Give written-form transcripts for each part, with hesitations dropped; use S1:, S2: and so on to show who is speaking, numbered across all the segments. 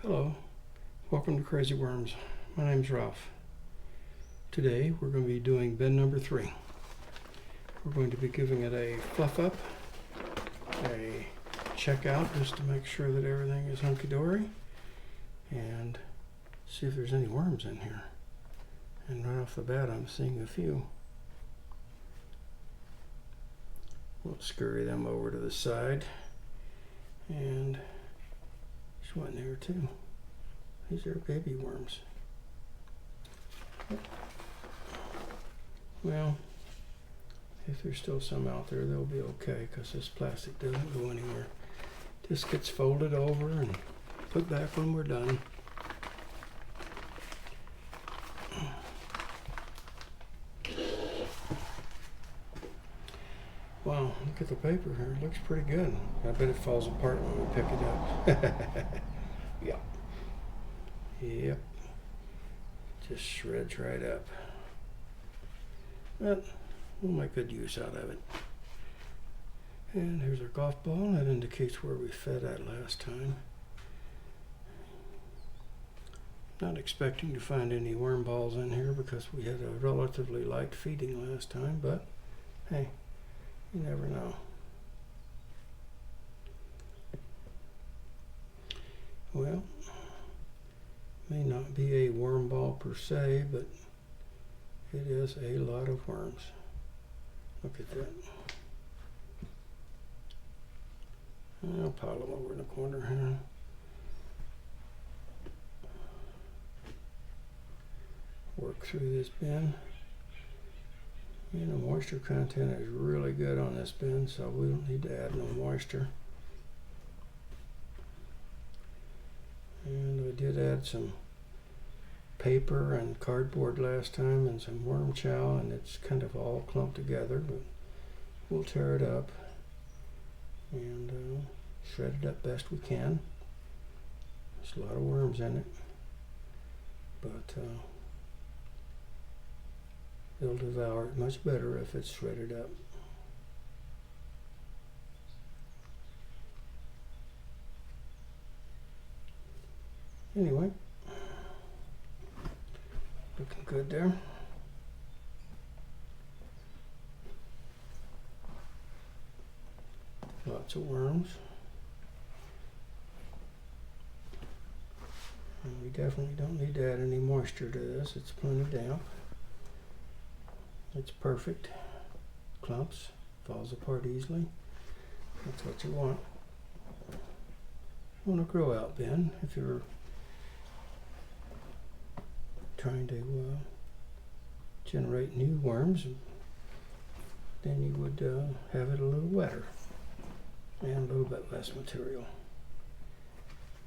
S1: Hello, welcome to Crazy Worms. My name's Ralph. Today we're going to be doing bin number 3. We're going to be giving it a fluff up, a check out just to make sure that everything is hunky-dory, and see if there's any worms in here. And right off the bat I'm seeing a few. We'll scurry them over to the side, and there's one there too. These are baby worms. Well, if there's still some out there, they'll be okay because this plastic doesn't go anywhere. Just gets folded over and put back when we're done. Wow, look at the paper here. It looks pretty good. I bet it falls apart when we pick it up. Yeah. Yep. Just shreds right up. But we'll make good use out of it. And here's our golf ball. That indicates where we fed at last time. Not expecting to find any worm balls in here because we had a relatively light feeding last time, but hey, you never know. Well, may not be a worm ball per se, but it is a lot of worms. Look at that. I'll pile them over in the corner here. Work through this bin. And the moisture content is really good on this bin, so we don't need to add no moisture. And we did add some paper and cardboard last time and some worm chow, and it's kind of all clumped together, but we'll tear it up and shred it up best we can. There's a lot of worms in it, but they'll devour it much better if it's shredded up. Anyway, looking good there. Lots of worms. And we definitely don't need to add any moisture to this. It's plenty damp. It's perfect. Clumps, falls apart easily. That's what you want. You want a grow out bin if you're trying to generate new worms, then you would have it a little wetter and a little bit less material.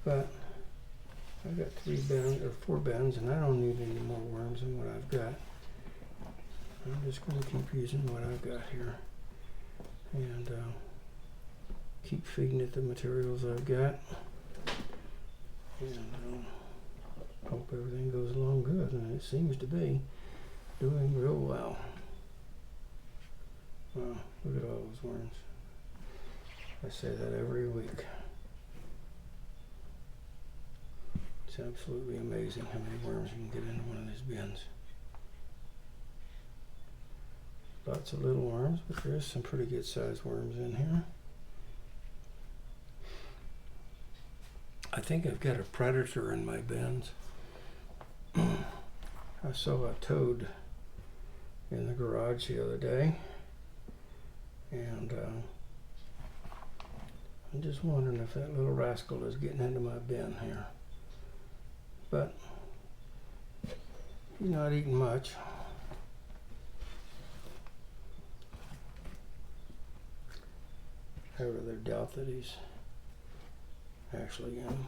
S1: But I've got 4 bins, and I don't need any more worms than what I've got. I'm just going to keep using what I've got here and keep feeding it the materials I've got, and hope everything goes along good, and it seems to be doing real well. Wow, look at all those worms. I say that every week. It's absolutely amazing how many worms you can get into one of these bins. Lots of little worms, but there's some pretty good sized worms in here. I think I've got a predator in my bins. I saw a toad in the garage the other day, and I'm just wondering if that little rascal is getting into my bin here. But he's not eating much. I rather doubt that he's actually in them.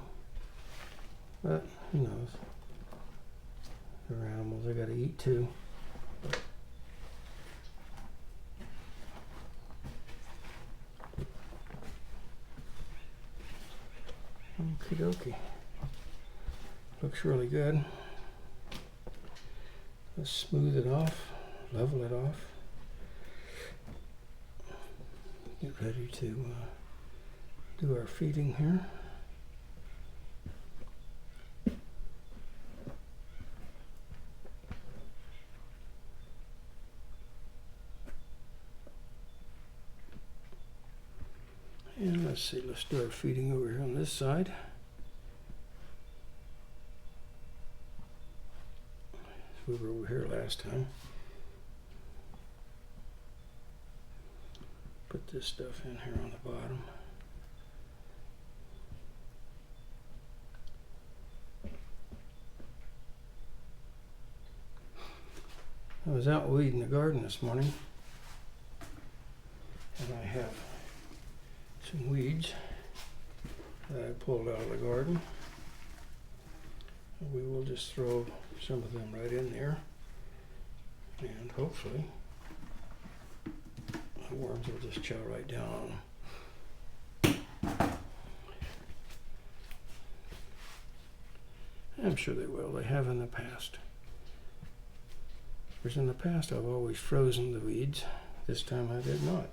S1: But who knows? They're animals, they gotta eat too. Okie dokie. Looks really good. Let's smooth it off, level it off. Get ready to do our feeding here. Let's see, let's do our feeding over here on this side. We were over here last time. Put this stuff in here on the bottom. I was out weeding the garden this morning, and I have some weeds that I pulled out of the garden. And we will just throw some of them right in there, and hopefully the worms will just chow right down on them. I'm sure they will. They have in the past. Whereas in the past I've always frozen the weeds. This time I did not.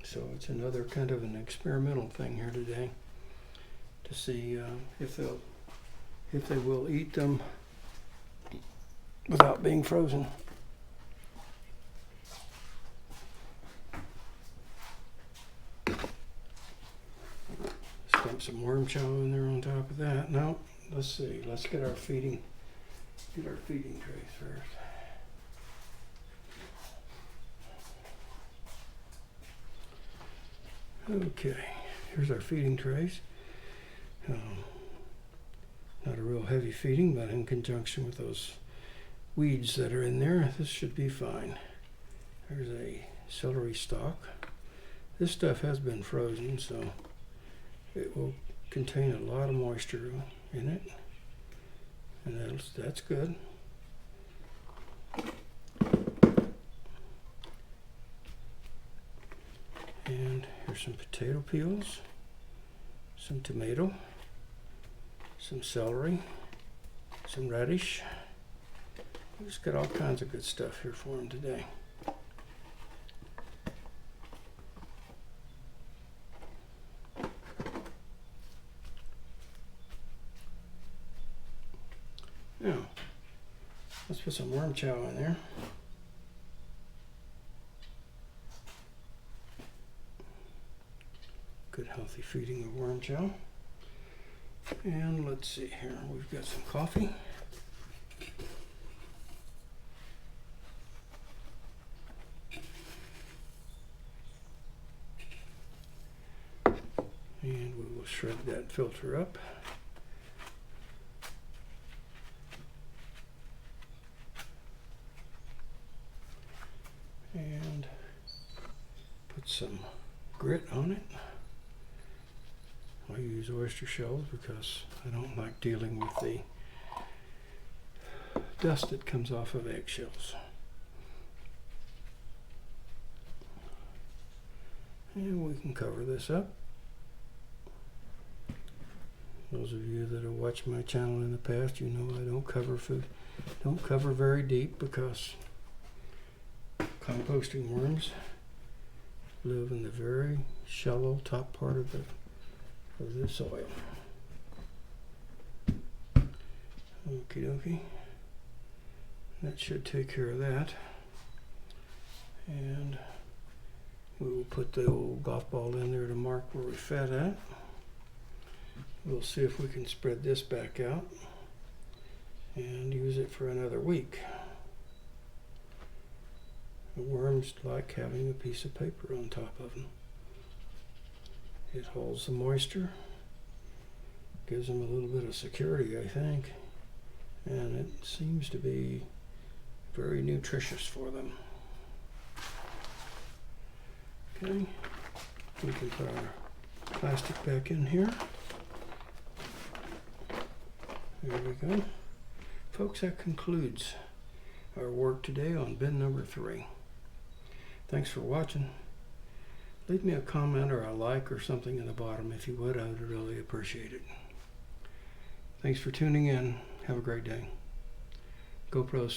S1: So it's another kind of an experimental thing here today to see if they will eat them without being frozen. Dump some worm chow in there on top of that. Now, let's see. Let's get our feeding trays first. Okay, here's our feeding trays. Not a real heavy feeding, but in conjunction with those weeds that are in there, this should be fine. There's a celery stalk. This stuff has been frozen, so it will contain a lot of moisture in it, and that's good. And here's some potato peels, some tomato, some celery, some radish. We just got all kinds of good stuff here for them today. Now, let's put some worm chow in there. Good healthy feeding of worm chow. And let's see here, we've got some coffee. And we will shred that filter up. And put some grit on it. I use oyster shells because I don't like dealing with the dust that comes off of eggshells. And we can cover this up. Those of you that have watched my channel in the past, you know I don't cover very deep because composting worms live in the very shallow top part of the soil. Okie dokie. That should take care of that. And we will put the old golf ball in there to mark where we fed at. We'll see if we can spread this back out and use it for another week. The worms like having a piece of paper on top of them. It holds the moisture, gives them a little bit of security, I think, and it seems to be very nutritious for them. Okay, we can put our plastic back in here. There we go. Folks, that concludes our work today on bin number 3. Thanks for watching. Leave me a comment or a like or something in the bottom if you would. I would really appreciate it. Thanks for tuning in. Have a great day. GoPro